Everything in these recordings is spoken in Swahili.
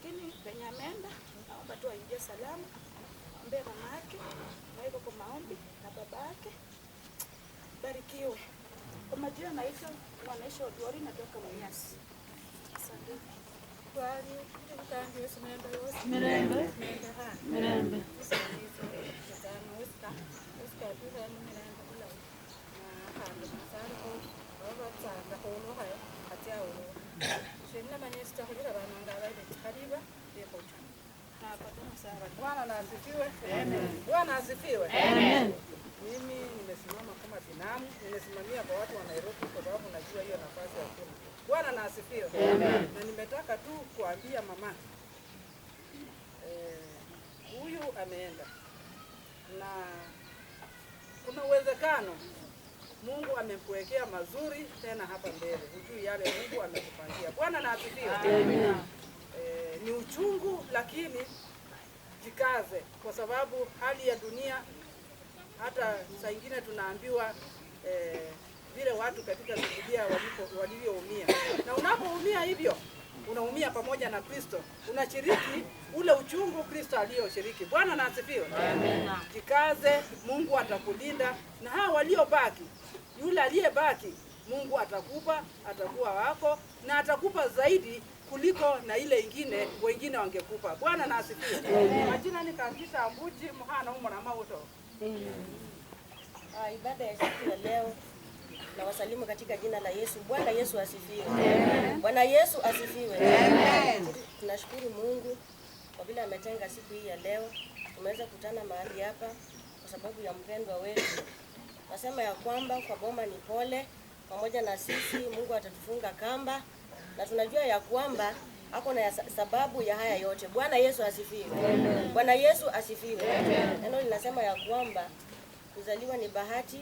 lakini penye ameenda naomba tu aingie salama. Ombea mama yake, naiko kwa maombi na baba yake. Barikiwe. Kwa majina naitwa Mwanaisha Odwari, natoka Mumias. Asante. Twali kandi Yesu nenda yose. Mirembe. Mirembe. Uska tuza mirembe kula. Na kandi masara ko baba tsanga hono hayo atia hono. Shina manesta kujira bananga baide kariba ndipo cha. Na pata masara. Bwana asifiwe. Amen. Bwana asifiwe. Amen. Mimi nimesimama kama binamu, nimesimamia kwa watu wa Nairobi kwa sababu najua hiyo nafasi ya kuna. Bwana na asifiwe. Amen. Na nimetaka tu kuambia mama huyu ameenda na kuna uwezekano Mungu amekuwekea mazuri tena hapa mbele. Hujui yale Mungu amekupangia. Bwana na asifiwe. Amen. Ni uchungu lakini jikaze kwa sababu hali ya dunia hata saa nyingine tunaambiwa vile watu katika Biblia walivyoumia. Na unapoumia hivyo, unaumia pamoja na Kristo. Unashiriki ule uchungu Kristo aliyoshiriki. Bwana na asifiwe. Amen. Jikaze, Mungu atakulinda na hao waliobaki, yule aliyebaki, Mungu atakupa, atakuwa wako na atakupa zaidi kuliko na ile ingine wengine wangekupa. Bwana na asifiwe. Majina ni Kaangisa Ambuji Muhana umona mauto. Ibada ya siku ya leo na wasalimu katika jina la Yesu. Bwana Yesu asifiwe. Amen. Bwana Yesu asifiwe. Amen. Tunashukuru Mungu kwa vile ametenga siku hii ya leo. Tumeweza kukutana mahali hapa kwa sababu ya mpendwa wetu. Nasema ya kwamba kwa boma ni pole, pamoja na sisi Mungu atatufunga kamba na tunajua ya kwamba ako na sababu ya haya yote. Bwana Yesu asifiwe. Amen. Bwana Yesu asifiwe. Amen. Neno linasema ya kwamba kuzaliwa ni bahati,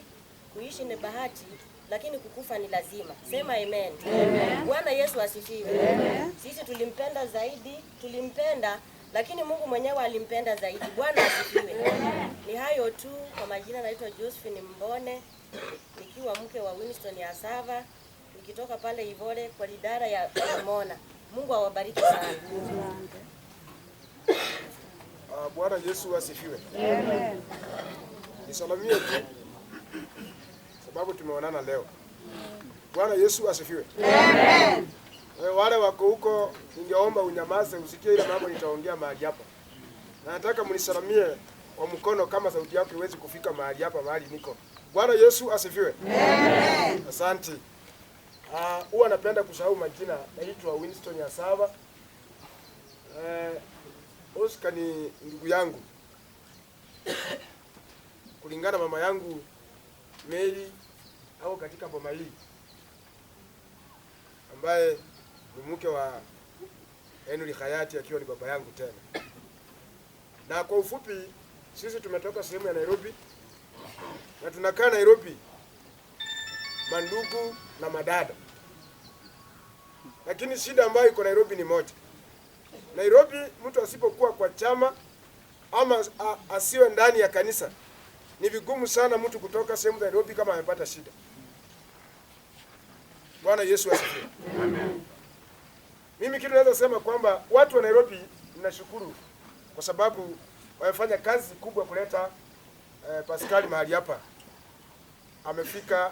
kuishi ni bahati, lakini kukufa ni lazima. Sema amen. Amen. Bwana Yesu asifiwe. Amen. Sisi tulimpenda zaidi, lakini Mungu mwenyewe alimpenda zaidi. Bwana asifiwe. Amen. Ni hayo tu. Kwa majina naitwa Josephine Mbone, nikiwa mke wa Winston ya Sava, nikitoka pale Ivole kwa idara ya Mona. Mungu awabariki sana. Bwana Yesu asifiwe. Amen. Nisalamie tu sababu tumeonana leo. Bwana Yesu asifiwe. Amen. Wale wako huko ningeomba unyamaze usikie ile mambo nitaongea mahali hapa. Na nataka mnisalamie kwa mkono kama sauti yako iweze kufika mahali hapa mahali niko. Bwana Yesu asifiwe. Amen. Asante. Huwa napenda kusahau majina. Naitwa Winston ya Sava. Oscar ni ndugu yangu. Kulingana mama yangu Mary au katika boma hii ambaye ni mke wa Henry Hayati akiwa ni baba yangu tena. Na kwa ufupi sisi tumetoka sehemu ya Nairobi na tunakaa Nairobi mandugu na madada. Lakini shida ambayo iko Nairobi ni moja. Nairobi mtu asipokuwa kwa chama ama asiwe ndani ya kanisa ni vigumu sana mtu kutoka sehemu za Nairobi kama amepata shida. Bwana Yesu asifiwe. Amen. Mimi kitu naweza sema kwamba watu wa Nairobi ninashukuru kwa sababu wamefanya kazi kubwa kuleta Pascal mahali hapa. Amefika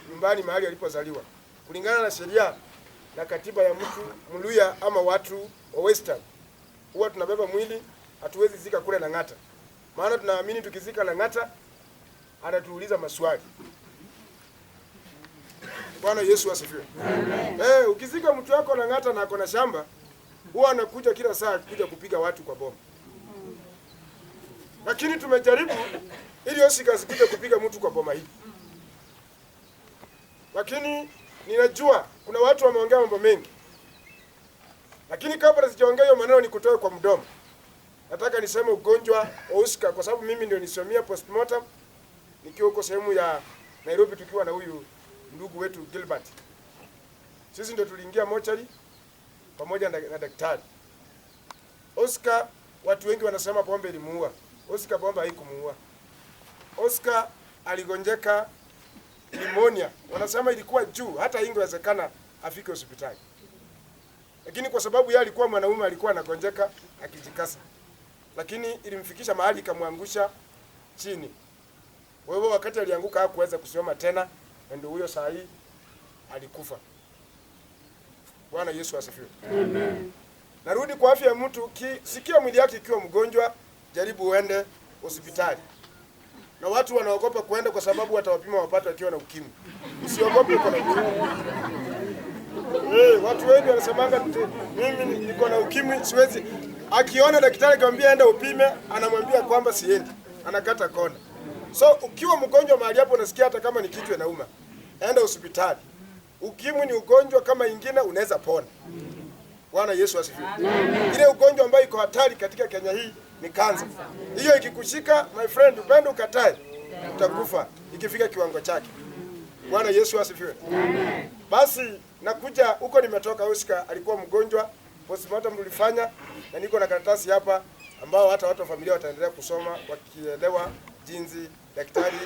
nyumbani mahali alipozaliwa. Kulingana na sheria na katiba ya mtu Mluya ama watu wa Western, huwa tunabeba mwili, hatuwezi zika kule Lang'ata. Maana tunaamini tukizika Lang'ata anatuuliza maswali. Bwana Yesu asifiwe. Amen. Ukizika mtu wako Lang'ata na ako na shamba, huwa anakuja kila saa kuja kupiga watu kwa bomu. Lakini tumejaribu ili Oscar asikuje kupiga mtu kwa boma hii. Lakini ninajua kuna watu wameongea mambo mengi. Lakini kabla sijaongea hiyo maneno ni kutoa kwa mdomo. Nataka niseme ugonjwa wa Oscar kwa sababu mimi ndio nisomea postmortem nikiwa huko sehemu ya Nairobi tukiwa na huyu ndugu wetu Gilbert. Sisi ndio tuliingia mochari pamoja na daktari. Oscar watu wengi wanasema pombe ilimuua. Oscar pombe haikumuua. Oscar aligonjeka pneumonia. Wanasema ilikuwa juu hata ingewezekana afike hospitali. Lakini lakini kwa sababu yeye alikuwa mwanaume alikuwa anagonjeka akijikasa, lakini ilimfikisha mahali ikamwangusha chini. Wewe wakati alianguka hakuweza kusimama tena, ndio huyo saa hii alikufa. Bwana Yesu asifiwe. Amen. Narudi kwa afya ya mtu, sikia mwili yake ikiwa mgonjwa, jaribu uende hospitali. Na watu wanaogopa kuenda kwa sababu watawapima wapate akiwa na ukimwi. Usiogope uko na ukimwi. Watu wengi wanasemanga mimi niko na ukimwi siwezi. Akiona daktari akamwambia enda upime, anamwambia kwamba siendi. Anakata kona. So ukiwa mgonjwa mahali hapo unasikia hata kama ni kichwa inauma, enda hospitali. Ukimwi ni ugonjwa kama ingine, unaweza pona. Bwana Yesu asifiwe. Ile ugonjwa ambayo iko hatari katika Kenya hii ni kansa. Hiyo ikikushika, my friend, upende ukatae, utakufa ikifika kiwango chake. Bwana Yesu asifiwe. Basi nakuja huko, nimetoka Oscar, alikuwa mgonjwa, postmortem tulifanya, na niko na karatasi hapa ambao hata watu wa familia wataendelea kusoma wakielewa jinsi daktari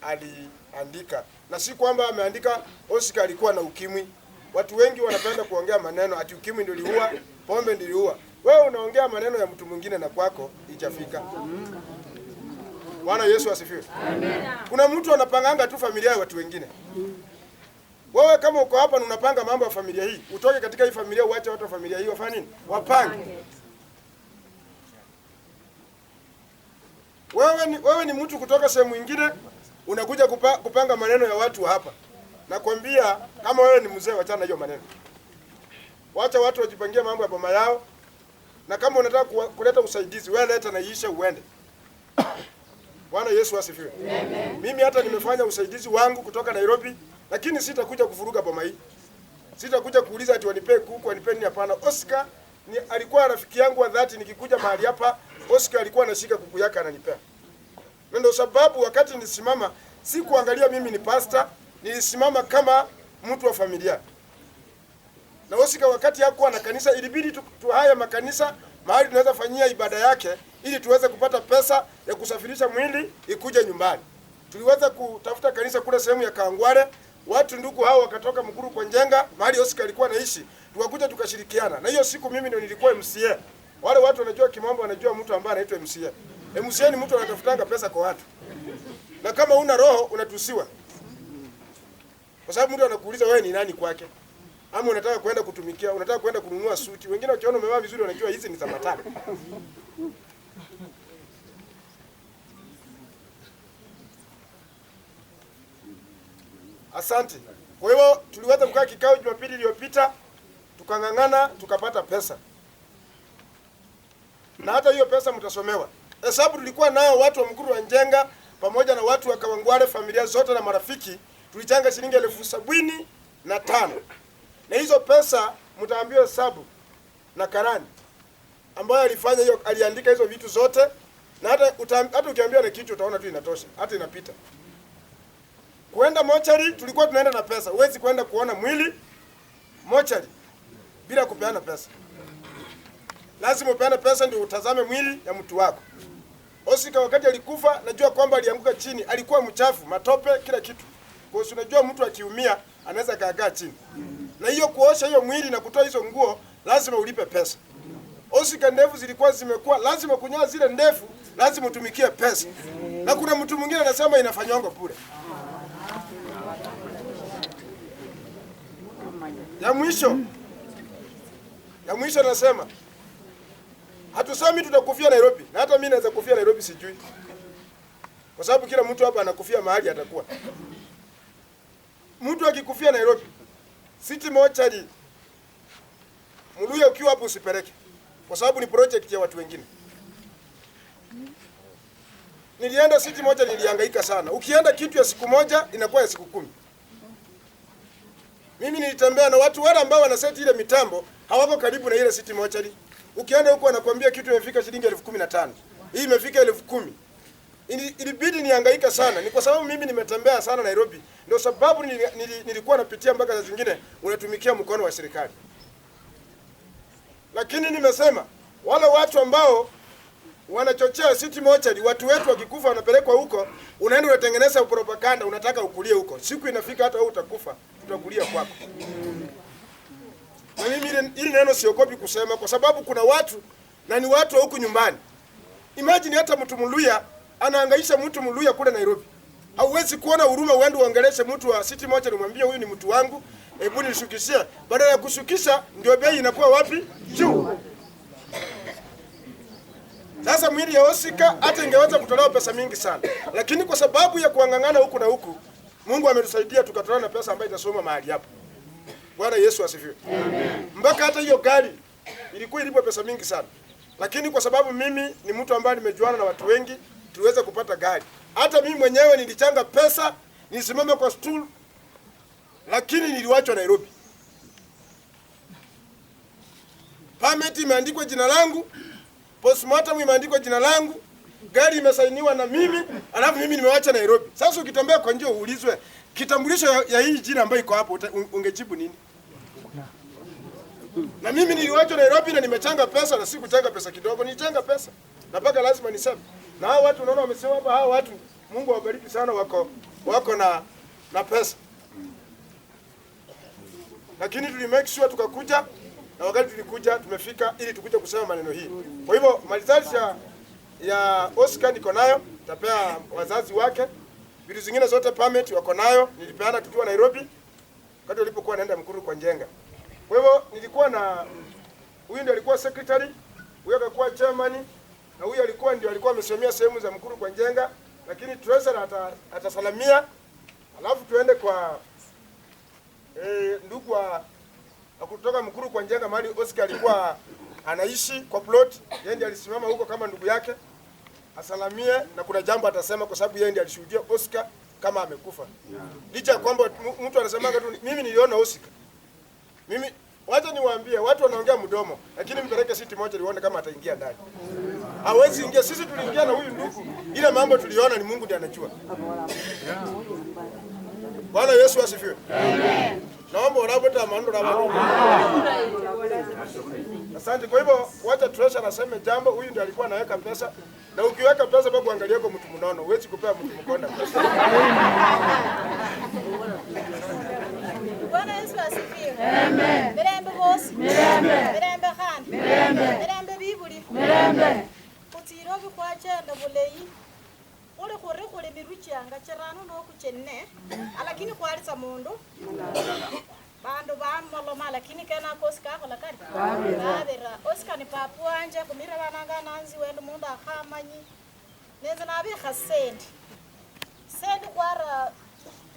aliandika. Na si kwamba ameandika Oscar alikuwa na ukimwi. Watu wengi wanapenda kuongea maneno ati ukimwi ndio liua, pombe ndio liua. Wewe unaongea maneno ya mtu mwingine na kwako ijafika. Bwana Yesu asifiwe. Amen. Kuna mtu anapanganga tu familia ya watu wengine. Wewe kama uko hapa na unapanga mambo ya familia hii, utoke katika hii familia uache watu wa familia hii wafanye nini? Wapange. Wewe ni mtu kutoka sehemu nyingine unakuja kupanga maneno ya watu hapa. Nakwambia kama wewe ni mzee, wachana hiyo maneno. Wacha watu wajipangie mambo ya boma yao. Na kama unataka kuleta usaidizi, wewe leta na iishe uende. Bwana Yesu asifiwe. Amen. Mimi hata nimefanya usaidizi wangu kutoka Nairobi, lakini sitakuja kuvuruga boma hii. Sitakuja kuuliza ati wanipe kuku, wanipe nini, hapana. Oscar alikuwa rafiki yangu wa dhati, nikikuja mahali hapa, Oscar alikuwa anashika kuku yake ananipea. Ndio sababu wakati nisimama, si kuangalia mimi ni pastor, nilisimama kama mtu wa familia. Na Oscar wakati hakuwa na kanisa, ilibidi tuhaya makanisa mahali tunaweza fanyia ibada yake ili tuweze kupata pesa ya kusafirisha mwili ikuje nyumbani. Tuliweza kutafuta kanisa kule sehemu ya Kangware, watu ndugu hao wakatoka Mkuru kwa Njenga, mahali Oscar alikuwa anaishi, tukakuja tukashirikiana. Na hiyo siku mimi ndio nilikuwa MCA. Wale watu wanajua kimombo, wanajua mtu ambaye anaitwa MCA. MCA ni mtu anatafutanga pesa kwa watu. Na kama una roho unatusiwa. Kwa sababu mtu anakuuliza wewe ni nani kwake? Ama unataka kwenda kutumikia, unataka kwenda kununua suti. Wengine wakiona umevaa vizuri wanajua hizi ni za matano. Asante. Kwa hiyo tuliweza kukaa kikao Jumapili iliyopita, tukang'ang'ana, tukapata pesa. Na hata hiyo pesa mtasomewa. Hesabu tulikuwa nao watu wa Mkuru wa Njenga pamoja na watu wa Kawangware, familia zote na marafiki, tulichanga shilingi 75,000. Na hizo pesa mtaambiwa hesabu na karani ambaye alifanya hiyo, aliandika hizo vitu zote, na hata ukiambiwa na kitu utaona tu inatosha, hata inapita. Kuenda mochari tulikuwa tunaenda na pesa. Huwezi kwenda kuona mwili mochari bila kupeana pesa. Lazima upeane pesa ndio utazame mwili ya mtu wako. Oscar wakati alikufa, najua kwamba alianguka chini, alikuwa mchafu, matope, kila kitu. Kwa hiyo unajua mtu akiumia anaweza kaagaa chini. Na hiyo kuosha hiyo mwili na kutoa hizo nguo lazima ulipe pesa. Oscar ndevu zilikuwa zimekuwa, lazima kunyoa zile ndevu, lazima utumikie pesa. Na kuna mtu mwingine anasema inafanywa bure. Ya mwisho nasema hatusemi tutakufia Nairobi, na hata mimi naweza kufia Nairobi sijui. Kwa sababu kila mtu hapa anakufia mahali atakuwa. Mtu akikufia Nairobi, City Mortuary, Muluya ukiwa hapo usipeleke. Kwa sababu ni project ya watu wengine. Nilienda City Mortuary, nilihangaika sana. Ukienda kitu ya siku moja inakuwa ya siku 10. Mimi nilitembea na watu wale ambao wanaseti ile mitambo, hawako karibu na ile City Mortuary. Ukienda huko anakuambia kitu imefika shilingi 15,000. Hii imefika 10,000. Ilibidi nihangaika sana. Ni kwa sababu mimi nimetembea sana Nairobi. Ndio sababu nilikuwa napitia mpaka za zingine unatumikia mkono wa serikali. Lakini nimesema wale watu ambao wanachochea City Mortuary, watu wetu wakikufa wanapelekwa huko, unaenda unatengeneza propaganda, unataka ukulie huko. Siku inafika hata wewe utakufa, tutakulia kwako. Na mimi ili neno siogopi kusema kwa sababu kuna watu na ni watu wa huku nyumbani. Imagine hata mtu Mluya anahangaisha mtu Mluya kule Nairobi. Hauwezi kuona huruma uende uongeleshe mtu wa city moja nimwambie huyu ni mtu wangu, hebu nishukishie. Badala ya kushukisha ndio bei inakuwa wapi? Juu. Sasa mwili ya Oscar hata ingeweza kutolewa pesa mingi sana. Lakini kwa sababu ya kuangangana huku na huku, Mungu ametusaidia tukatoa na pesa ambayo itasoma mahali hapo. Bwana Yesu asifiwe. Amen. Mpaka hata hiyo gari ilikuwa ilipo pesa mingi sana. Lakini kwa sababu mimi ni mtu ambaye nimejuana na watu wengi, tuweze kupata gari. Hata mimi mwenyewe nilichanga pesa, nisimame kwa stool, lakini niliwachwa Nairobi. Permit imeandikwa jina langu, postmortem imeandikwa jina langu, gari imesainiwa na mimi, alafu mimi nimewacha Nairobi. Sasa ukitembea kwa njia uulizwe kitambulisho ya hii jina ambayo iko hapo, ungejibu nini? Na mimi niliwachwa Nairobi na nimechanga pesa, na sikuchanga pesa kidogo, nilichanga pesa. Na mpaka lazima niseme. Na hao watu unaona wamesema hapa, hao watu Mungu awabariki sana, wako na pesa. Lakini tulimake sure tukakuja, na wakati tulikuja tumefika ili tukuje kusema maneno hii. Kwa hivyo malizaji ya Oscar niko nayo, tapea wazazi wake. Vitu zingine zote permit wako nayo, nilipeana tukiwa Nairobi wakati walipokuwa naenda Mkuru kwa Njenga. Kwa hivyo nilikuwa na huyu ndiye alikuwa secretary, huyu akakuwa chairman, na huyu alikuwa amesimamia sehemu za Mkuru kwa Njenga, lakini treasurer atasalamia, alafu tuende kwa ndugu wa kutoka Mkuru kwa Njenga mahali Oscar alikuwa anaishi kwa plot, yeye ndiye alisimama huko kama ndugu yake, asalamie na kuna jambo atasema kwa sababu yeye ndiye alishuhudia Oscar kama amekufa. Licha kwamba mtu anasema tu mimi niliona Oscar. Mimi wacha niwaambie watu wanaongea mdomo, lakini mpeleke city moja nione kama ataingia ndani. Hawezi ingia, sisi tuliingia na huyu ndugu. Ile mambo tuliona ni Mungu ndiye anajua. Bwana Yesu asifiwe. Amen. Naomba unapota maondo na Mungu. Asante. Kwa hivyo wacha treasure anasema jambo, huyu ndiye alikuwa anaweka pesa. Na ukiweka pesa kwa kuangalia kwa mtu mnono, huwezi kupea mtu mkonda pesa. Bwana Yesu asifiwe. Amen. Mirembe bosi. Mirembe. Mirembe khandi. Mirembe. Mirembe bibuli. Mirembe. Kutiro bikwachenda buleyi. Ule kore miruchanga cherano no kuchenne. Lakini kwalisa mundu. Bandu bamoloma lakini kana koska kola kari. Babera. Oscar ni papu anje kumira bananga nanzi wendo mundu akhamanyi. Neza nabe khasendi. Sendi kwara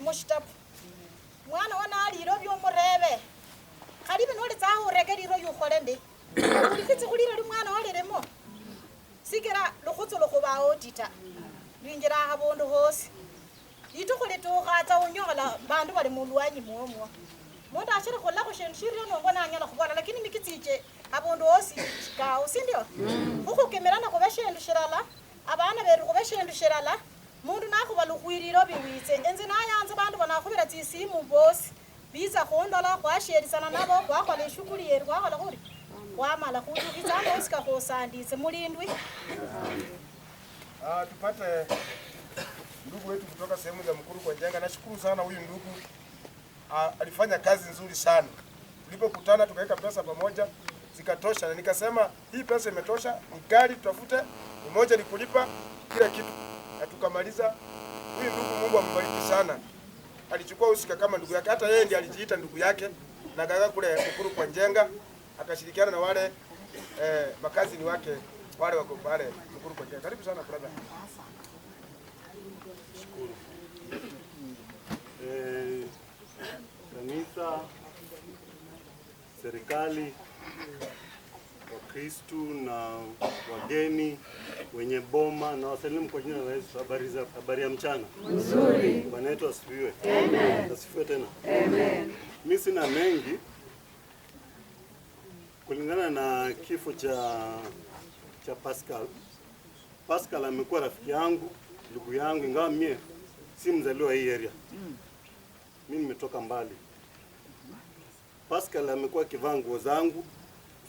mushtapu. Mwana wana aliro byomurebe karibe nole taho regeriro yukhole ndi ulikitse kulira li mwana waliremo sigera lokhutso lokhobawo tita lwinjira habondo hose itukhole tokhata unyola bandu bali mulwanyi momwo monda achira kholla ko shenshirira no bona anyala khubona lakini mikitsiche habondo hose kao sindio ukhukemerana ko bashendu shirala abana beru ko bashendu shirala mundu nakhuba lukhwiriro biwitse enze nayanze bandu banakhubira tsisimu bosi biza khondola khwasherisana nabo khwakhola shughuli yeru khwakhola khuri khwamala khutukizana Oscar khosandise mulindwi. Tupate ndugu wetu kutoka sehemu za Mkuru kwa Njenga. Nashukuru sana huyu ndugu. Alifanya kazi nzuri sana. Tulipokutana tukaweka pesa pamoja zikatosha, na nikasema hii pesa imetosha, ni gari tutafute, mmoja ni kulipa kila kitu. Na tukamaliza. Huyu ndugu Mungu ambariki sana. Alichukua Oscar kama ndugu yake, hata yeye ndiye alijiita ndugu yake, na gaga kule Mkuru kwa Njenga akashirikiana na wale makazi ni wake wale wako pale Mkuru kwa Njenga. Karibu sana brother. Shukuru. Kanisa, serikali, Wakristu na wageni wenye boma na wasalimu kwa jina la Yesu. Habari ya mchana. Nzuri. Bwana wetu asifiwe. Amen. Asifiwe tena. Amen. Mimi sina mengi kulingana na kifo cha Pascal. Pascal amekuwa rafiki yangu, ndugu yangu, ingawa mimi si mzaliwa hii area. Mimi nimetoka mbali. Pascal amekuwa akivaa nguo zangu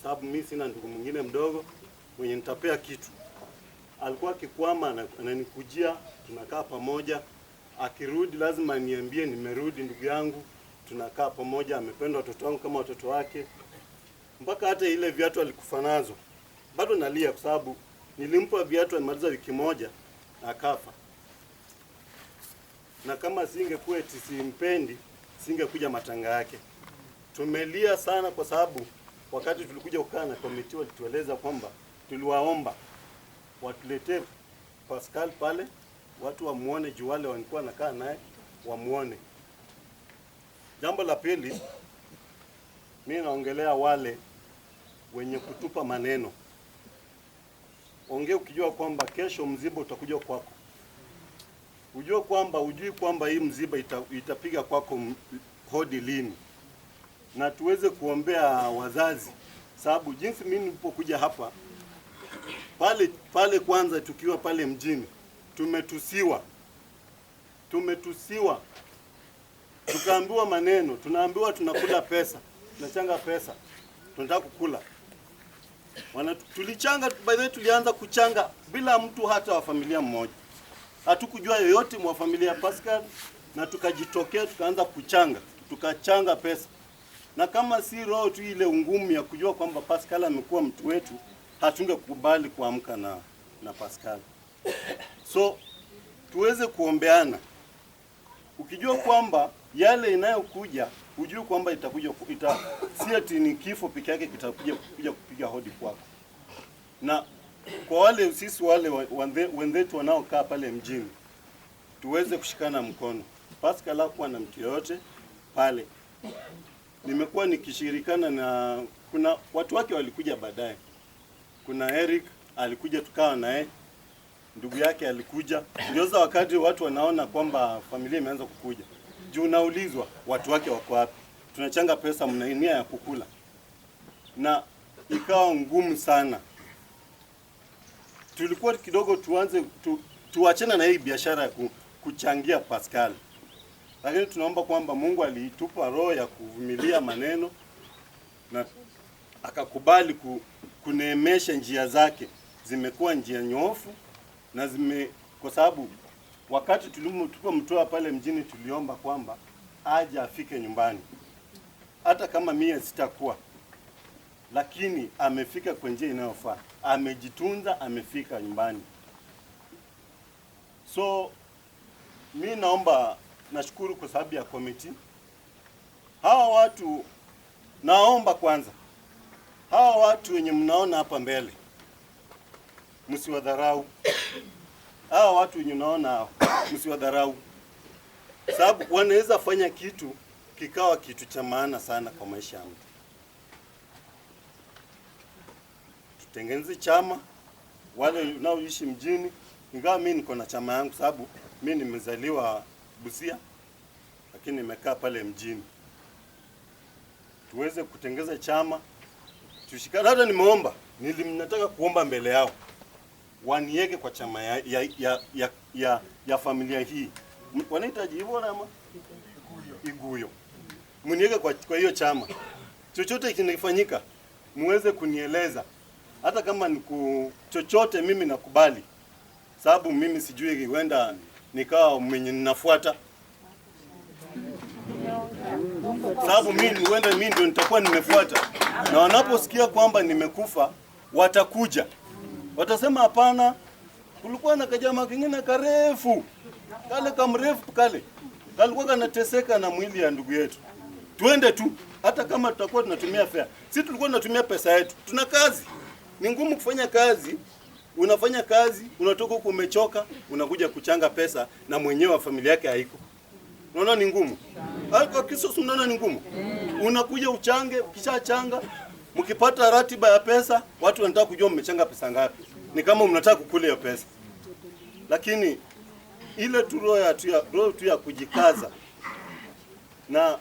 sababu mimi sina ndugu mwingine mdogo mwenye nitapea kitu. Alikuwa akikwama ananikujia, tunakaa pamoja. Akirudi lazima niambie nimerudi ndugu yangu, tunakaa pamoja. Amependa watoto wangu kama watoto wake. mpaka hata ile viatu alikufa nazo. Bado nalia kwa sababu nilimpa viatu amaliza wiki moja akafa. Na kama singekuwa eti simpendi, singekuja matanga yake. Tumelia sana kwa sababu wakati tulikuja kukaa na komiti walitueleza kwamba tuliwaomba watuletee Pascal pale, watu wamuone juu wale walikuwa nakaa naye wamuone. Jambo la pili, mimi naongelea wale wenye kutupa maneno. Ongea ukijua kwamba kesho mziba utakuja kwako. Ujui kwamba hii mziba itapiga kwako hodi lini. Na tuweze kuombea wazazi, sababu jinsi mimi nilipokuja hapa pale kwanza tukiwa pale mjini tumetusiwa, tukaambiwa maneno, tunaambiwa tunakula pesa, tunachanga pesa, tunataka kukula. Tulichanga, by the way tulianza kuchanga bila mtu hata wa familia mmoja. Hatukujua yoyote mwa familia ya Pascal, na tukajitokea tukaanza kuchanga, tukachanga pesa. Na kama si roho tu ile ngumu ya kujua kwamba Pascal amekuwa mtu wetu, hatungekubali kuamka na Pascal. So tuweze kuombeana. Ukijua kwamba yale inayokuja, ujue kwamba si ati ni kifo peke yake kitakuja kupiga hodi kwako. Na kwa wale sisi wale wenzetu wanaokaa pale mjini, tuweze kushikana mkono. Pascal hakuwa na mtu yote pale. Nimekuwa nikishirikana na kuna watu wake walikuja baadaye. Kuna Eric alikuja tukawa naye, ndugu yake alikuja. Ndio wakati watu wanaona kwamba familia imeanza kukuja. Juu naulizwa watu wake wako wapi? Tunachanga pesa, mna nia ya kukula. Na ikawa ngumu sana. Tulikuwa kidogo tuachane na hii biashara ya kuchangia Pascal. Lakini tunaomba kwamba Mungu alitupa roho ya kuvumilia maneno na akakubali kuneemesha njia zake. Zimekuwa njia nyofu na kwa sababu wakati tulipomtoa pale mjini tuliomba kwamba aje afike nyumbani. Hata kama mimi sitakuwa, lakini amefika kwa njia inayofaa. Amejitunza, amefika nyumbani. So mimi nashukuru kwa sababu ya komiti. Hawa watu naomba kwanza, hawa watu wenye mnaona hapa mbele, msiwadharau. Hawa watu wenye mnaona msiwadharau. Sababu wanaweza fanya kitu kikawa kitu cha maana sana kwa maisha ya mtu. Tutengeneze chama wale unaoishi mjini, ingawa mimi niko na chama yangu sababu mimi nimezaliwa Busia lakini nimekaa pale mjini. Tuweze kutengeza chama, tushikane. Hata nimeomba, nataka kuomba mbele yao waniweke kwa chama ya familia hii. Wanahitaji hivyo ama Iguyo. Mniweke kwa hiyo chama. Chochote kinafanyika muweze kunieleza. Hata kama chochote mimi nakubali. Sababu mimi sijui huenda nikawa mwenye ninafuata. Sababu mimi huenda mimi ndio nitakuwa nimefuata. Na wanaposikia kwamba nimekufa, watakuja. Watasema hapana, kulikuwa na kajama kingine karefu. Kale kamrefu kale. Kalikuwa kanateseka na mwili ya ndugu yetu. Tuende tu, hata kama tutakuwa tunatumia fare. Sisi tulikuwa tunatumia pesa yetu. Tuna kazi. Ni ngumu kufanya kazi. Unafanya kazi, unatoka huko umechoka, unakuja kuchanga pesa na mwenyewe wa familia yake haiko. Unaona ni ngumu? Kwa kisosi unaona ni ngumu? Unakuja uchange, ukishachanga, mkipata ratiba ya pesa, watu wanataka kujua mmechanga pesa ngapi. Ni kama mnataka kukula hiyo pesa. Lakini ile tu roho tu ya kujikaza. Na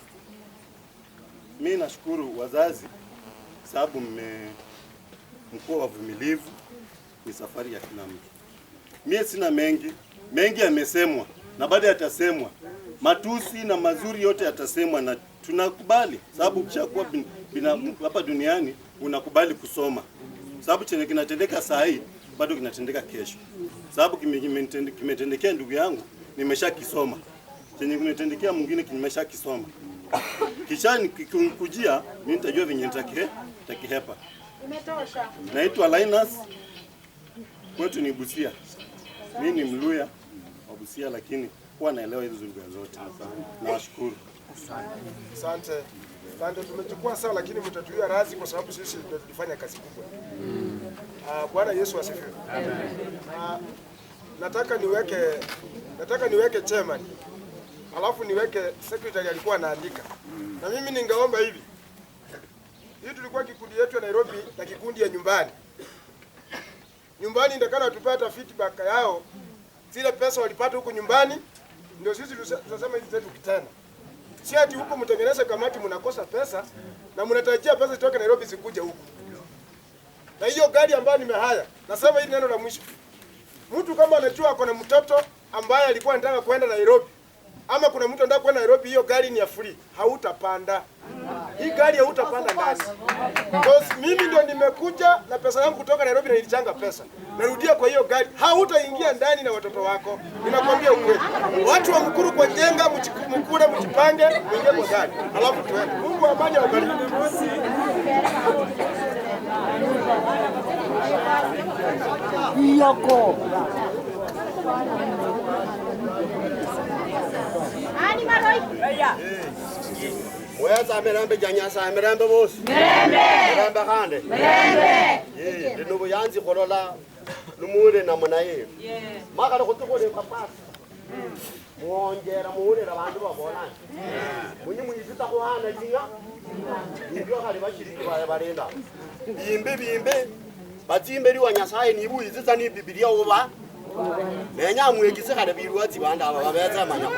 mimi nashukuru wazazi sababu mko wavumilivu. Ni safari ya kila mtu. Mimi sina mengi yamesemwa na baada yatasemwa. Matusi na mazuri yote yatasemwa na tunakubali sababu ukishakuwa hapa duniani unakubali kusoma. Sababu chenye kinatendeka saa hii bado kinatendeka kesho. Sababu kimetendekea ndugu yangu nimeshakisoma. Chenye kimetendekea mwingine nimeshakisoma. Kisha nikikujia mimi nitajua venye nitakireact. takihepa. Imetosha. Naitwa Linus. Kwetu ni Busia. Mimi ni Mluya wa Busia, lakini huwa naelewa hizo lugha zote. Nawashukuru. Asante. Asante, tumechukua saa lakini mtatuia radhi kwa sababu sisi ndio tulifanya kazi kubwa. Bwana Yesu asifiwe. Nataka niweke chairman. Alafu niweke secretary alikuwa anaandika. Na mimi ningeomba hivi. Hii tulikuwa kikundi yetu ya Nairobi na kikundi ya nyumbani. Nyumbani ndakana tupata feedback yao. Zile pesa walipata huko nyumbani ndio sisi tunasema hizi zetu kitana. Si ati huko mtengeneze kamati mnakosa pesa na mnatarajia pesa zitoke Nairobi zikuje huko. Na hiyo gari ambayo nimehaya, nasema hili neno la mwisho. Mtu kama anajua ako na mtoto ambaye alikuwa anataka kwenda Nairobi, ama kuna mtu anataka kwenda Nairobi, hiyo gari ni ya free, hautapanda. Hii gari hautapanda ndani. Because mimi ndio nimekuja na pesa yangu kutoka Nairobi na nilichanga pesa. Narudia kwa hiyo gari, hautaingia ndani na watoto wako. Ninakwambia ukweli. Watu wa Mkuru kwa jenga mkule mjipange, muingie kwa gari. Alafu tuende. Mungu amani awabariki. Yoko. Ani maroi. Mweza mirembe janyasa mirembe bosi. Mirembe kande. Mirembe. Ndinubu yanzi kolola lumure na munaye. Makala kutukole papa. Muongera muhure abantu babona. Munyi munyizita kuhana jinga. Ndio kali bashiriki barenda. Bimbe. Batimbe liwa nyasaye nibu izita ni Biblia oba. Nenya mwegise kale biruati banda aba babeza manyako.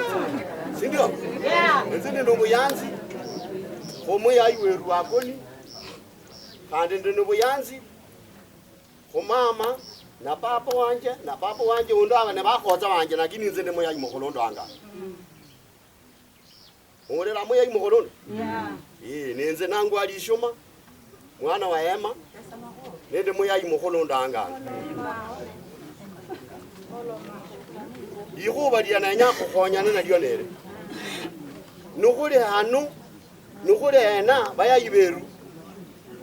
Sindio? Yeah. Nzinde ndungu yanzi. Homo yayiwe ruakoni. Kandi ndungu yanzi. Homama na papa wanje undanga ne bakhoza wanje lakini nzinde moya yimokolondo anga. Ngorera moya yimokolondo? Yeah. Nenze nangu alishoma. Mwana wa Ema. Nende moya yimokolondo anga. Ihuba diana nyako khonyana na lyo nere. Nukule hanu nukule ena baya yiberu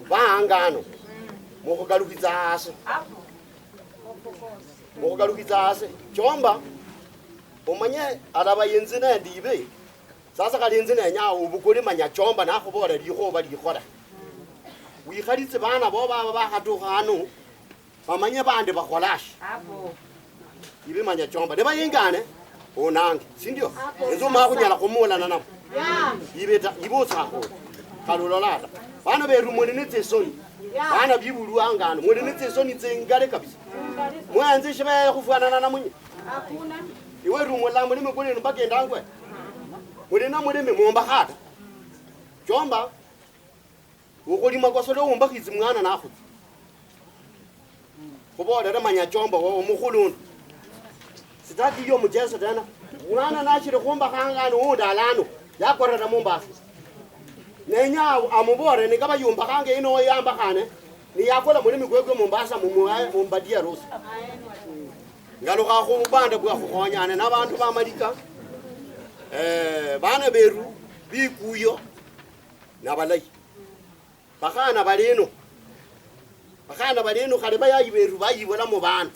baangano mukugalukiza ase chomba umanye alaba yenzina ndibe sasa kali yenzina nya ubukuri manya chomba nakhobora likhoba likhora wikhalitse bana bo baba bakhatuka hanu bamanye bande bakholashi hapo ibe manya chomba ne bayingane onange sindio enzo makunyala kumulana nabo ibeta ibotsa ko kalololata bana beru munene tsesoni bana bibulu angano munene tsesoni tsengale kabisa mwanze shiba kufuana na munye hakuna iwe rumo la mulime kule mbagenda ngwe mulina mulime momba khata chomba ukulima kwa solo umbakizi mwana nakho kubora manya chomba wo mukhulundu sitaki yo mujeso tena mwana nashire khomba khangano undalano yakorera Mombasa nenya amubore ni kaba yumba kange ino yamba khane ni yakola muri migwegwe Mombasa mumbadia rusi ngalo ga go banda bwa go khonyane nabantu ba Malika bana beru bikuyo nabalai bakana baleno khale bayayiberu bayibola mu bana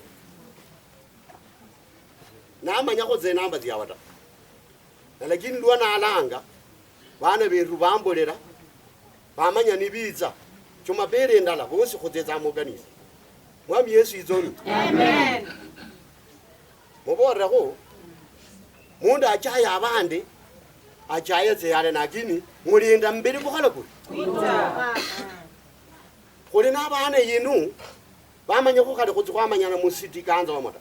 namanya go zena namba ziyawata lakini luana alanga bana beru bambolera bamanya nibiza chuma pere ndala bose khoteza moganisa mwami Yesu izoni amen mubora go munda achaya abande achayeze yale nakini mulinda mbiri bukhala ku kule nabane yinu bamanya ko khale khotsi kwamanya na musiti kanza wamota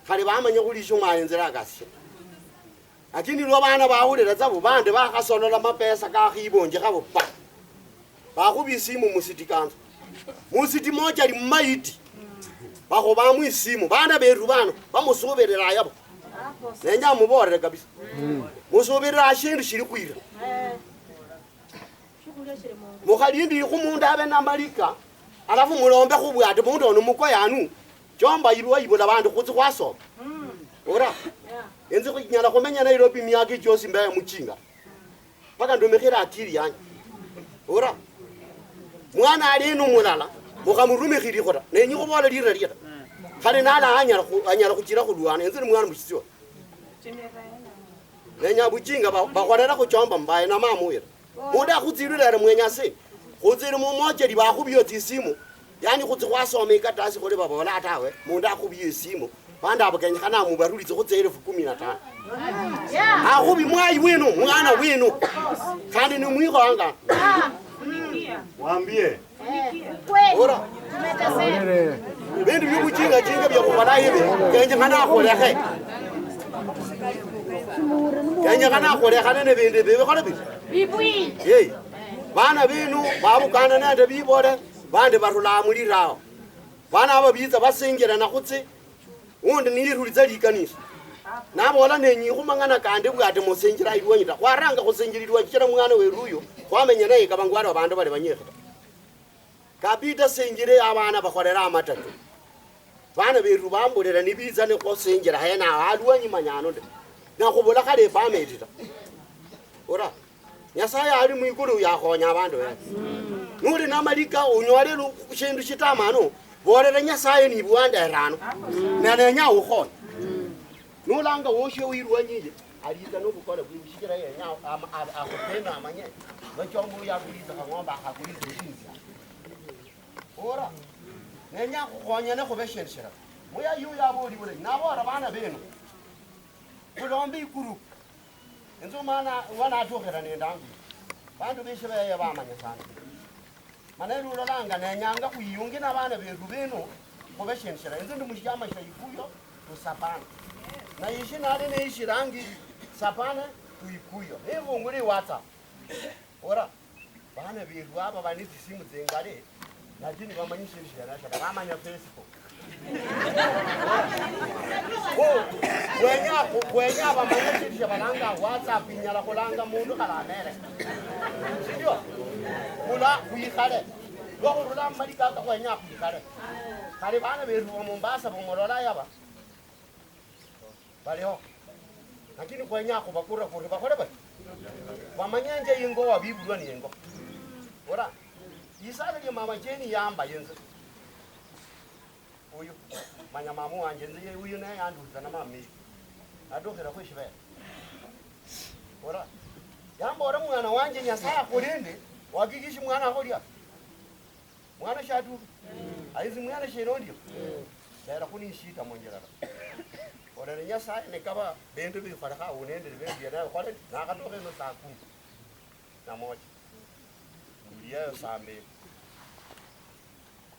khale bamanya kulisho mayenzera akasi lakini lo bana bahulera tsabo bande bakasolola mapesa ka khibonje khabo pa bakhubisimu musiti kanza musiti moja li maiti bakho bamwisimu bana beru bano bamusoberera yabo nenya mubore kabisa musoberera ashindu shiri kwira mukhalindi khumunda abe na Malika alafu mulombe khubwate mundu ono mukoyanu chomba yibwa yibola bandu khutsi kwaso ora enze kunyala kumenya Nairobi miaka josi mbaya muchinga paka ndo mekhera akili yangu ora mwana ali ino mulala mukamurumikhiri khota nenyi khobola lira lira khale nala anyala kuchira khulwana enzi mwana mushisiwa nenya buchinga bakhorera khuchomba mbaye na mamuyira mundu akhutsirulere mwenyasi khutsiri mumojeri bakhubiyo tsisimu yani khutsi khwasoma ikatasi khole babola atawe mundu akhubiyo isimu banda abukenyekhana mubarulitse khutse 1015 akhubi mwayi winu mwana winu kandi ni mwikhanga Waambie. ora bindu byokuchinga chinga byakhukhola ibi kenyekhana akholekhe kenyekhana akholekhane ne bindu bibikhola bibwi hey bana binu babukana nende bibole bandi barula mulirawo bana aba biza basengerana khutsi undi nirulitsa likanisa nabola nenyikhumangana kandi bwate musenjira ilwanyita khwaranga khusenjirilwa chira mwana weruyo khwamenya naye kabangwara babandu bali banyekhita kapita senjire abana bakholera amatatu bana beru bambulera nibiza ne khosenjira hena alwanyi manyano nde nakhubola khale pametita ora nyasaye ali mwikulu yakhonya abandu nuli namalika unyole shindu shitamano bolera nyasaye ni buwanda erano nenya ukhonya nulanga woshe wirwanyije aliza nokukola kwishikira yenya akupenda amanye bachombu yakuliza ngomba akakuliza shinzi ora nenya kukhonya ne khobeshenshira moya yu yaboli bole nabora bana benu kulombi ikuru enzo mana wana atokhera nendangu bantu beshebeye bamanya sana manelu lolanga nenyanga kuyungi nabana beru benu khobeshenshira enzo ndi mushama shayikuyo tusapana na ishi nale ne ishi rangi sapana tuikuyo evo nguri WhatsApp ora bana beru aba banisi simu zengale lakini bamanyishirishira nasha bamanya Facebook kwenya bamanyishirishira balanga WhatsApp inyala kulanga mundu kalamere sio kula kuyikhale lokurula malika ka kwenya kuyikhale kale bana beru wa Mombasa bomolola yaba baliho lakini kwenya kubakura kuri bakore ba bamanyanje ingo wabibulwa ni ingo ora isala ya mama Jeni yamba yenze uyu manya mamu wanje nze uyu naye yanduza na mami adokera kwishibera ora yamba ora mwana wanje nyasaya kulinde wakikishi mwana akolia mwana shatu aizi mwana sheno ndio era kunishita monjera ora nyasaya ne kaba bendo bi faraka unende bendo ya kwale na katoke no saku na moja ndiyo sambe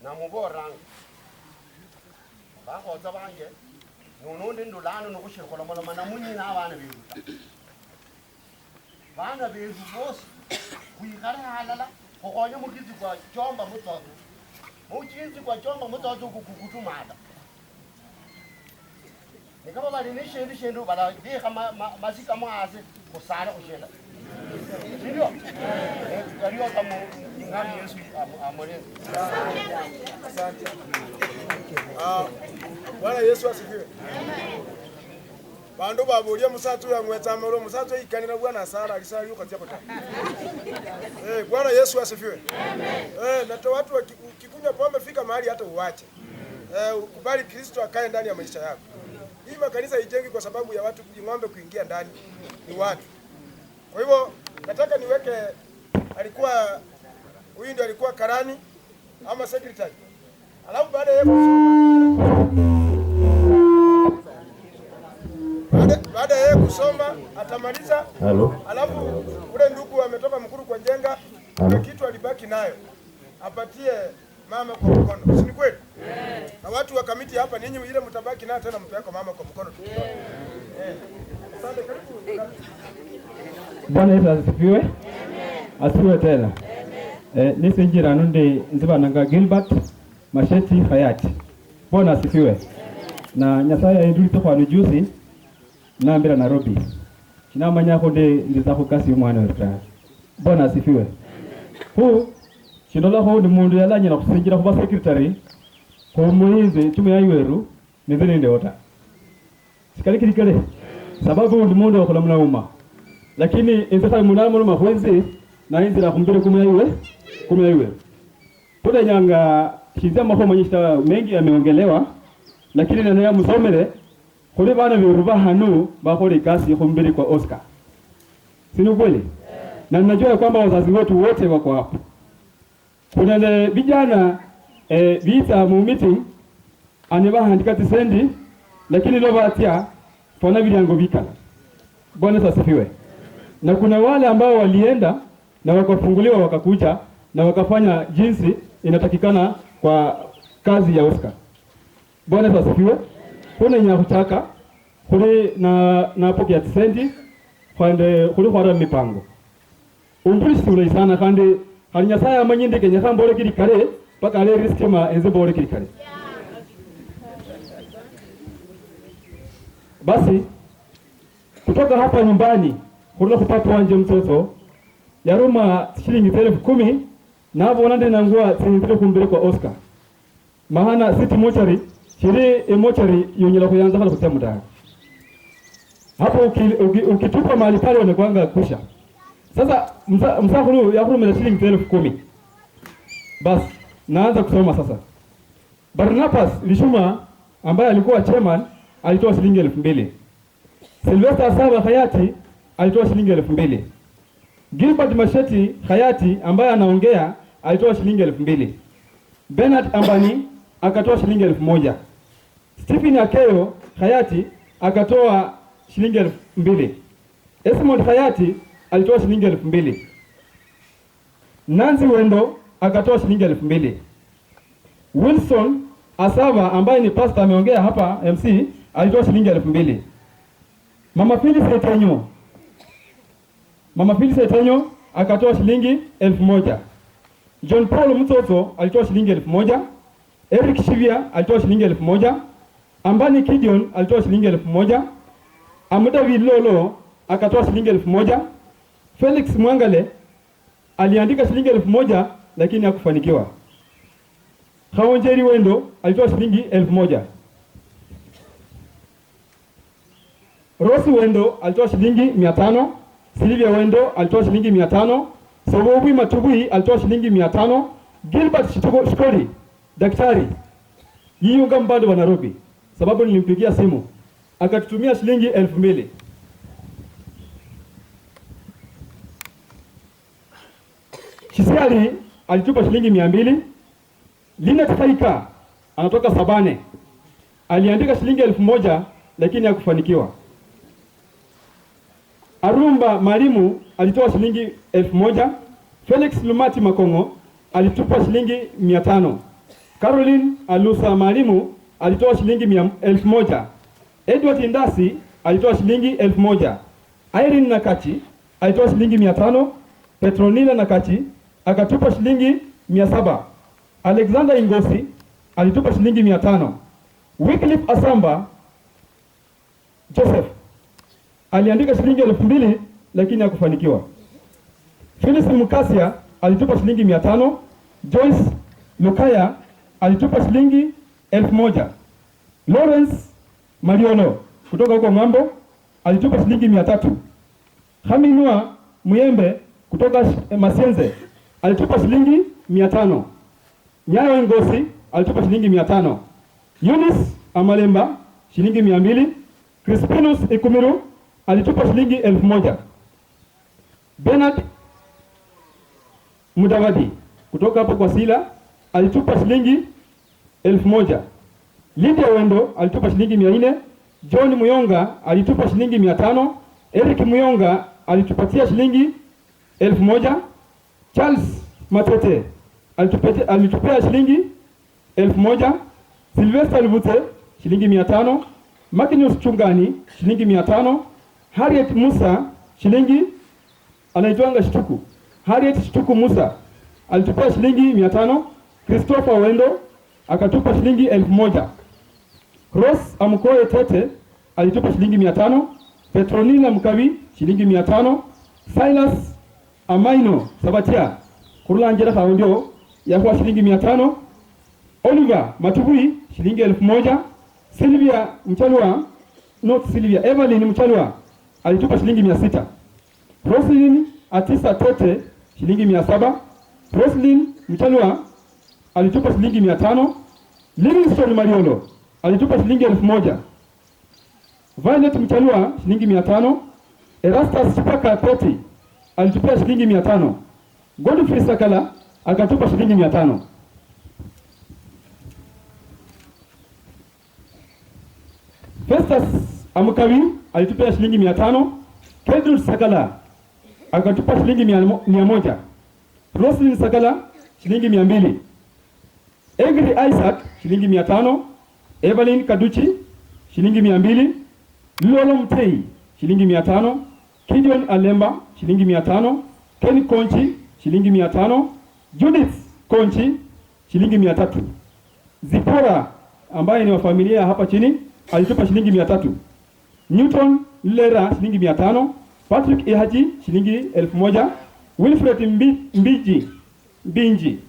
na muborang ba khoza banje nunundi ndulano nokushikhola mola mana munyi na abana beru bana beru boss kuyikhara halala khokhonya mukizi kwa chomba mutso mukizi kwa chomba mutso kukutumada nikaba bali ni shendu bala bikha masika mwase kusala kushenda ndio ndio kama ngani Yesu amolezi asante Bwana Yesu asifiwe bandu babulia musatu ya mwetsa mero musatu ikanira bwana Sara alisali yuko tiapota Bwana Yesu asifiwe amen na watu wakikunywa pombe fika mahali hata uache ukubali Kristo akae ndani ya maisha yako. Hii makanisa ijengi kwa sababu ya watu ng'ombe kuingia ndani ni watu. Kwa hivyo nataka niweke alikuwa huyu ndio alikuwa karani ama secretary. Alafu baada ya kusoma atamaliza. Alafu ule ndugu ametoka Mkuru kwa Njenga na kitu alibaki nayo apatie mama kwa mkono. Si ni kweli? Na watu wa kamiti hapa ninyi ile mtabaki nayo tena mpeleke mama kwa mkono tu. Asante karibu. Bwana Yesu asifiwe. Amen. Asifiwe tena. Amen. Nisinjira nundi nzibananga Gilbert Masheti Hayati. Bwana asifiwe. Amen. Na Nyasaye indulite kwa nujusi nambira Nairobi. Kinamanya konde ndiza kukasi umwana wetu. Bwana asifiwe. Hu kindola ho ni mundu yalanyira kusinjira kuba secretary ko muhinze chume yayiweru nizene ndeota. Sikali kilikale sababu ndi mundu wakola mnauma. Lakini inzaka munala muluma kwezi na inzira kumbere kumyayiwe Pole nyanga shizia mahomo nyishta mengi yameongelewa, lakini neno ya musomele kule bana viruba hanu bakole kasi kumbiri kwa Oscar. Si ni kweli? Na ninajua kwamba wazazi wetu wote wako hapo. Kuna vijana vita mu meeting aneba handika tisendi, lakini leo batia fona vilyango vikala. Bwana asifiwe. Na kuna wale ambao walienda na wakafunguliwa wakakuja na wakafanya jinsi inatakikana kwa kazi ya Oscar. Bwana asifiwe. Kuna nyakutaka kule na poke ya tisendi kwande kule kwa mipango. Umbulisi ule sana kandi hanya saya manyinde kenya kambole kiri kare paka ale risk ma enze bole kiri kare. Basi kutoka hapa nyumbani kuna kupata wanje mtoto ya Roma shilingi 10,000 na hapo nande nangua sinitiro kumbele kwa Oscar. Mahana city mochari chile mochari yonyela kuyanza kala kutia muda. Hapo ukitupa mahali pale unakuanga kusha. Sasa msahuru ya huruma shilingi 10,000. Bas naanza kusoma sasa. Barnabas Lishuma ambaye alikuwa chairman alitoa shilingi 2,000. Sylvester Saba Hayati alitoa shilingi 2,000. Gilbert Masheti Hayati ambaye anaongea alitoa shilingi 2,000. Bernard Ambani akatoa shilingi 1,000. Stephen Akeyo Hayati akatoa shilingi 2,000. Esmond Hayati alitoa shilingi 2,000. Nancy Wendo akatoa shilingi 2,000. Wilson Asava ambaye ni pastor ameongea hapa MC alitoa shilingi 2,000. Mama Phyllis Etenyo akatoa shilingi 1,000. John Paul Mtoto alitoa shilingi 1,000. Eric Shivia alitoa shilingi 1,000. Ambani Gideon alitoa shilingi 1,000. Amuda Vilolo akatoa shilingi 1,000. Felix Mwangale aliandika shilingi 1,000 lakini hakufanikiwa. Kaonjeri Wendo alitoa shilingi 1,000. Rosi Wendo alitoa shilingi 500. Silvia Wendo alitoa shilingi 500. Sobobwi Matubui alitoa shilingi 500. Gilbert Shikori daktari yiunga mbado wa Nairobi, sababu nilimpigia simu akatutumia shilingi 2,000. Shisiali alitupa shilingi 200. Lina Tafaika anatoka Sabane aliandika shilingi 1,000 lakini hakufanikiwa. Arumba Marimu alitoa shilingi 1,000. Felix Lumati Makongo alitupa shilingi 500. Caroline Alusa Marimu alitoa shilingi 1,000. Edward Indasi alitoa shilingi 1,000. Irene Nakachi alitoa shilingi 500. Petronila Nakachi akatupa shilingi 700. Alexander Ingosi alitupa shilingi 500. Wycliffe Asamba Joseph aliandika shilingi 2,000 lakini hakufanikiwa. Phyllis Mukasia alitupa shilingi 500. Joyce Lukaya alitupa shilingi 1,000. Lawrence Mariono kutoka huko Ngambo alitupa shilingi 300. Haminua Muyembe kutoka Masienze alitupa shilingi 500. Nyayo Ngosi alitupa shilingi 500. Eunice Amalemba shilingi 200. Crispinus Ikumiru alitupa shilingi 1,000. Bernard Mudavadi kutoka hapo kwa Sila alitupa shilingi 1,000. Lydia Wendo alitupa shilingi 400. John Muyonga alitupa shilingi 500. Eric Muyonga alitupatia shilingi 1,000. Charles Matete alitupea shilingi 1,000. Sylvester Lubute shilingi 500. Magnus Chungani shilingi 500. Harriet Musa shilingi anaitwanga Shtuku. Harriet Shtuku Musa alitupea shilingi 500. Christopher Wendo akatupa shilingi 1,000. Ross Amkoe Tete alitupa shilingi 500. Petronila Mkavi shilingi 500. Silas Amaino Sabatia Kurulangera Kaondio yakuwa shilingi 500. Oliver Matubui shilingi 1,000. Sylvia Mchalwa, not Sylvia, Evelyn Mchalwa alitupa shilingi 600. Roslyn Atisa Tete shilingi 700. Roslyn Mchalwa alitupa shilingi 500. Livingstone Mariolo alitupa shilingi 1000. Violet Mchalua shilingi 500. Erastus Chipaka Peti alitupia shilingi 500. Godfrey Sakala akatupa shilingi 500. Festus Amukawi alitupia shilingi 500. Kedrul Sakala akatupa shilingi 100. Roslyn Sakala shilingi 200. Egri Isaac shilingi 500. Evelyn Kaduchi shilingi 200. Lolo Mtei shilingi 500. Gideon Alemba shilingi 500. Ken Konchi shilingi 500. Judith Konchi shilingi 300. Zipora ambaye ni wa familia hapa chini alitupa shilingi 300. Newton Lera shilingi 500. Patrick Ihaji shilingi 1000. Wilfred Mbinji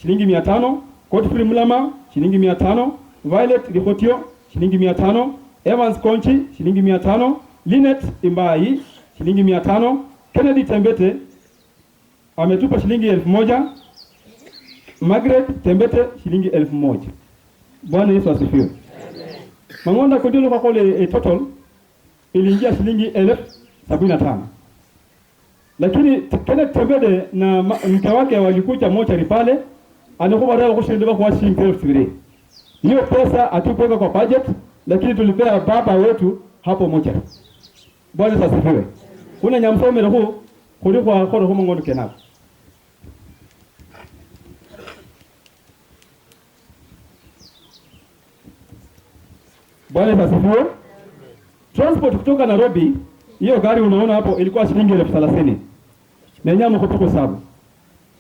shilingi 500. Godfrey Mulama shilingi 500. Violet Rihotio shilingi 500. Evans Konchi shilingi 500. Linet Imbai shilingi 500. Kennedy Tembete ametupa shilingi 1000. Margaret Tembete shilingi 1000. Bwana Yesu asifiwe. Mangonda Kodilo kwa kole total iliingia shilingi 1075. Lakini Kenneth Tembete na mke wake walikuja mochari pale, anakuwa raha kushinda kwa shilingi 1000. Hiyo pesa atupeka kwa budget, lakini tulipea baba wetu hapo mochari. Bwana Yesu asifiwe. Kuna nyamsome roho kuliko kwa roho Mungu kenako. Bwana Yesu asifiwe. Transport kutoka Nairobi, hiyo gari unaona hapo ilikuwa shilingi 30,000. Na nyama kutoka sababu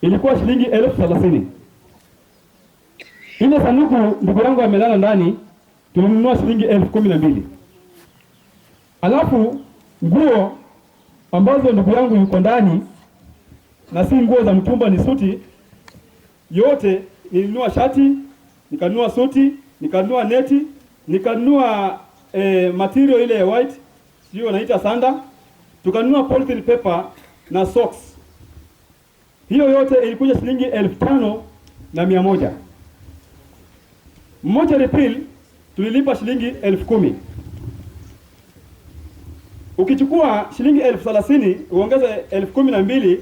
ilikuwa shilingi 30,000. Ile sanduku ndugu yangu amelala ndani tulinunua shilingi 12,000. Alafu nguo ambazo ndugu yangu yuko ndani na si nguo za mtumba, ni suti yote, nilinunua shati, nikanunua suti, nikanunua neti, nikanunua material ile ya white, sio wanaita sanda, tukanunua polythene paper na socks. Hiyo yote ilikuja shilingi 5,100. Mmoja refill tulilipa shilingi 10,000. Ukichukua shilingi 30,000 uongeze 12,000,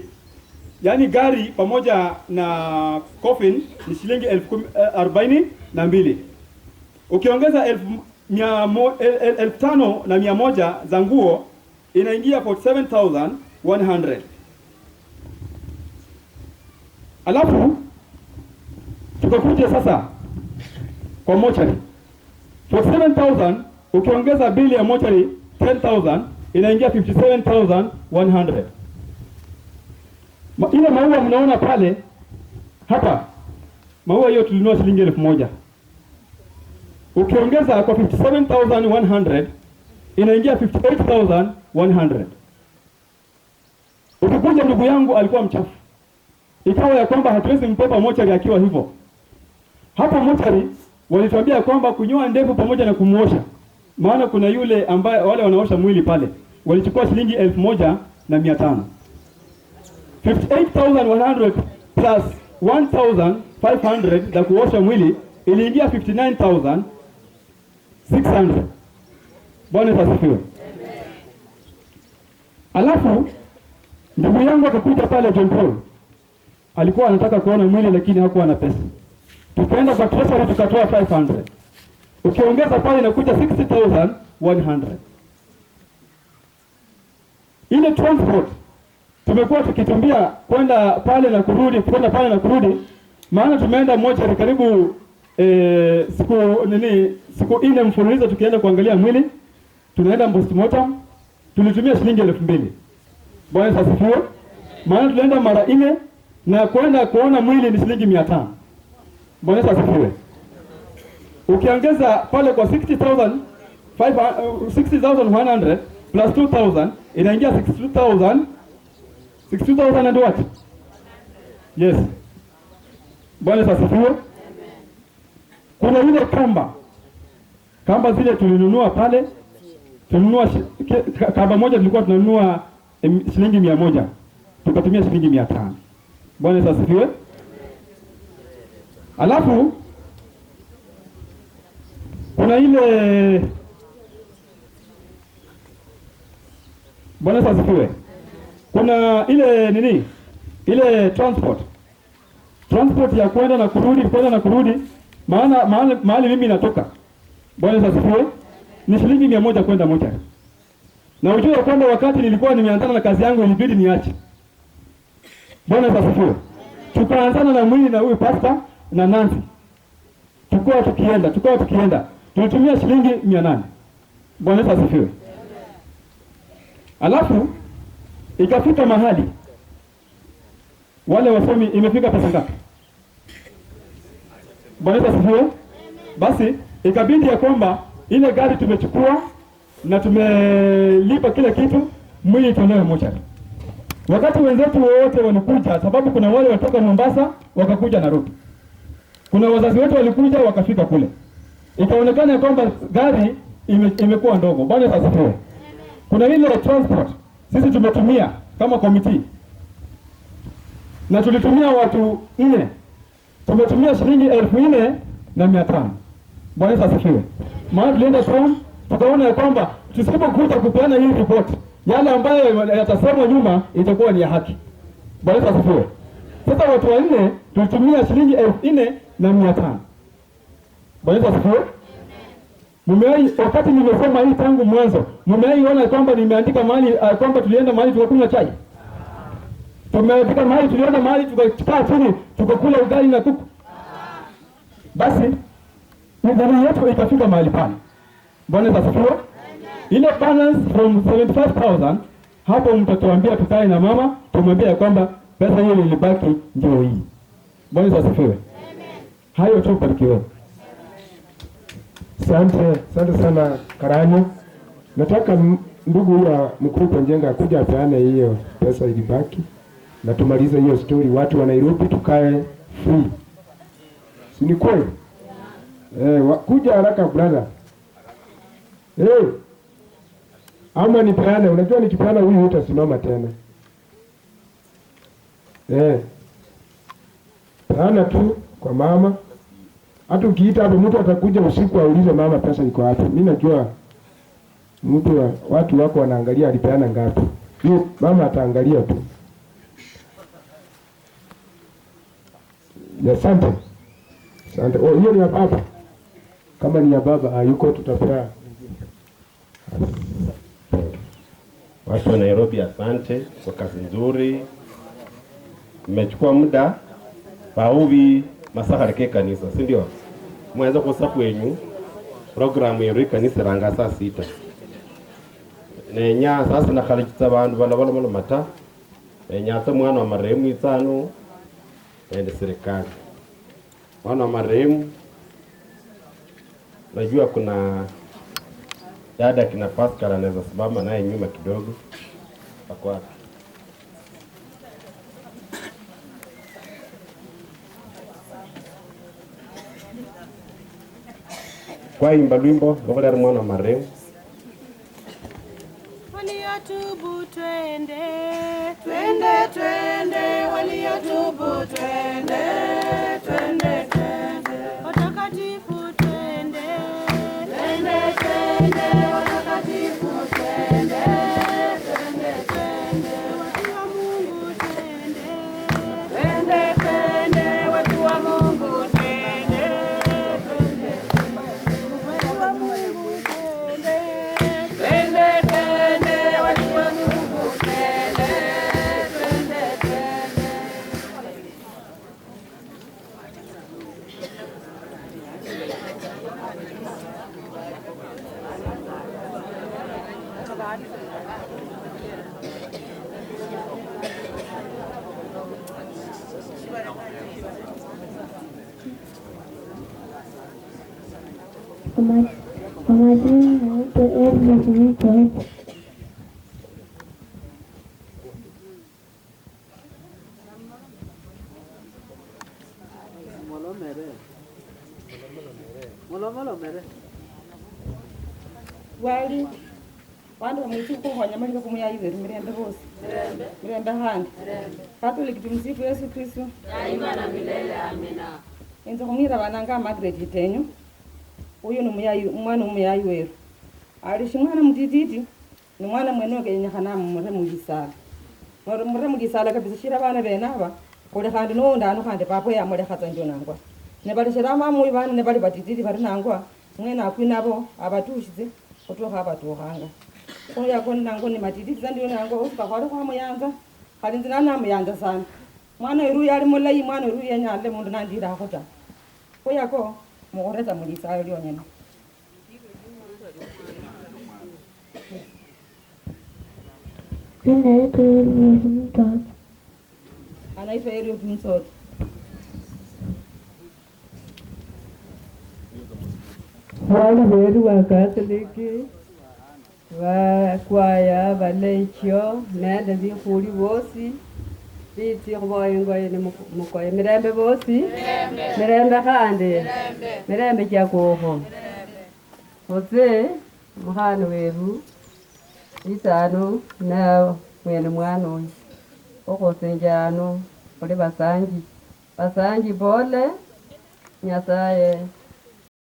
yani gari pamoja na coffin ni shilingi 42,000. Ukiongeza 5,100 za nguo inaingia 47,100. Alafu tukakuja sasa kwa mochari. 47,000 ukiongeza bili ya mochari 10,000 inaingia 57,100. Ile maua mnaona pale hapa, maua hiyo tulinunua shilingi 1,000. Ukiongeza kwa 57,100 inaingia 58,100. Ukikuja ndugu yangu alikuwa mchafu, ikawa ya kwamba hatuwezi mpepa mochari akiwa hivyo. Hapo mochari walituambia kwamba kunyoa ndevu pamoja na kumuosha, maana kuna yule ambaye wale wanaosha mwili pale walichukua shilingi 1,500. 58,100 plus 1,500 za kuosha mwili iliingia 59,600. Bwana Yesu asifiwe. Alafu ndugu yangu akakuja pale John Paul, alikuwa anataka kuona mwili lakini hakuwa na pesa. Tukaenda kwa treasury tukatoa 500. Ukiongeza pale inakuja 60,100. Ile transport tumekuwa tukitumia kwenda pale na kurudi, kwenda pale na kurudi, maana tumeenda moja karibu siku 4 mfululizo tukienda kuangalia mwili, tunaenda postmortem, tulitumia shilingi 2,000. Bwana Yesu asifiwe. Maana tunaenda mara 4 na kwenda kuona mwili ni shilingi 500. Bwana Yesu asifiwe. Ukiongeza pale kwa 60,100 plus 2,000 inaingia 62,000. 62,000 and what? Yes. Bwana Yesu asifiwe. Kuna ile kamba zile tulinunua pale, tulinunua kamba moja tulikuwa tunanunua shilingi 100, tukatumia shilingi 500. Bwana Yesu asifiwe. Alafu kuna ile Bwana asifiwe. Kuna ile nini? Ile transport ya kwenda na kurudi, maana mahali mimi natoka. Bwana asifiwe. Ni shilingi 100 kwenda moja. Na ujue kwamba wakati nilikuwa nimeanzana na kazi yangu ilibidi niache. Bwana asifiwe. Tukaanzana na mwili na huyu pastor na Nancy. Tukao tukienda. Tulitumia shilingi 800. Bwana asifiwe. Alafu ikafika mahali wale wasomi, imefika pesa ngapi? Bwana asifiwe. Basi ikabidi ya kwamba ile gari tumechukua na tumelipa kila kitu, mwili tolewe moja. Wakati wenzetu wote walikuja, sababu kuna wale watoka Mombasa wakakuja Nairobi. Kuna wazazi wetu walikuja wakafika kule. Ikaonekana kwamba gari imekuwa ndogo. Bwana asifiwe. Kuna ile transport sisi tumetumia kama committee. Na tulitumia watu 4. Tumetumia shilingi 4,500. Bwana asifiwe. Maana tulienda town, tukaona ya kwamba tusipokuja kupeana hii report, yale ambayo yatasemwa nyuma itakuwa ni ya haki. Bwana asifiwe. Sasa watu 4 tulitumia shilingi 4,500. Bwana asifiwe. Wakati nimesema hii tangu mwanzo, mmeiona kwamba nimeandika mahali kwamba tulienda mahali tukakunywa chai. Tumefika mahali tulienda mahali tukakaa chini tukakula ugali na kuku. Basi nidhani yetu ikafika mahali pale. Bwana asifiwe. Ile balance from 75,000 hapo mtatuambia tukae na mama tumwambie kwamba pesa hiyo ilibaki ndio hii. Bwana asifiwe. Hayo tu barikiwe. Asante sana Karanyo. Nataka ndugu ya mkuu Njenga kuja apeane hiyo pesa ilibaki na tumalize hiyo story. Watu wa Nairobi tukae free. Si ni kweli? Kuja haraka brother. Ama nipeane, unajua nikipeana huyu utasimama tena. Peana tu kwa mama. Hata ukiita hapo mtu atakuja usiku aulize mama pesa iko wapi. Mimi najua watu wako wanaangalia alipeana ngapi. Hiyo mama ataangalia tu. Asante. Hiyo ni ya baba. Kama ni ya baba hayuko tutapea. Watu wa Nairobi, asante kwa kazi nzuri. Mmechukua muda pauvi masaharike kanisa, si ndio? Mwanza kusa kwenyu programu ya kanisa ranga saa 6. Nenya sasa nakhalikitsa abantu bala mata. Nenya ta mwana wa marehemu itsano ende serikali. Mwana wa marehemu najua kuna dada kina Pascal anaweza simama naye nyuma kidogo. Akwa kwa imba lwimbo ngoba mwana marehemu. Waliotubu twende waliotubu twende watakatifu twende watakatifu twende watu wa Mungu twende watu wa Mungu twende watu wa Mungu twende watu wa Mungu twende. Kwa majina naitwa Edmund Nicholas. Wali wandu wamwitu kuhonya malika kumuya iwe mirembe bose mirembe handi Katoliki tumsifu Yesu Kristo daima na milele. Amina. Enzo kumira bananga Margaret Itenyo. Uyu ni mwana umuyayi weru. Alishi mwana mutititi ni mwana mwene kenyakana mure mugisala. Mure mugisala kabisa shira bana benaba. Kole kandi no ndano kandi papo ya mure khatsanjo nangwa. Ne bali shira mamu ibana ne bali batititi bari nangwa. Mwene akwinabo abatushize kutoka abatuhanga. Oya koni nango ni matititi zandi nango uska kwaro kwa muyanza. Kali nzina na muyanza sana. Mwana iru yali mulayi mwana iru yenyalle mundu nandira akota. Oya ko muoreza mulisayo lyonyene. Anaitwa Eliud Mtoto. Wale weru wa Katoliki wa kwaya balechyo nende bikhuli bosi biti khoboyengoye ni mukoye mirembe bosi mirembe khandi mirembe kyakokho ose mukhana weru itano na mwene mwana oyo okhosenjano oli basanji pole Nyasaye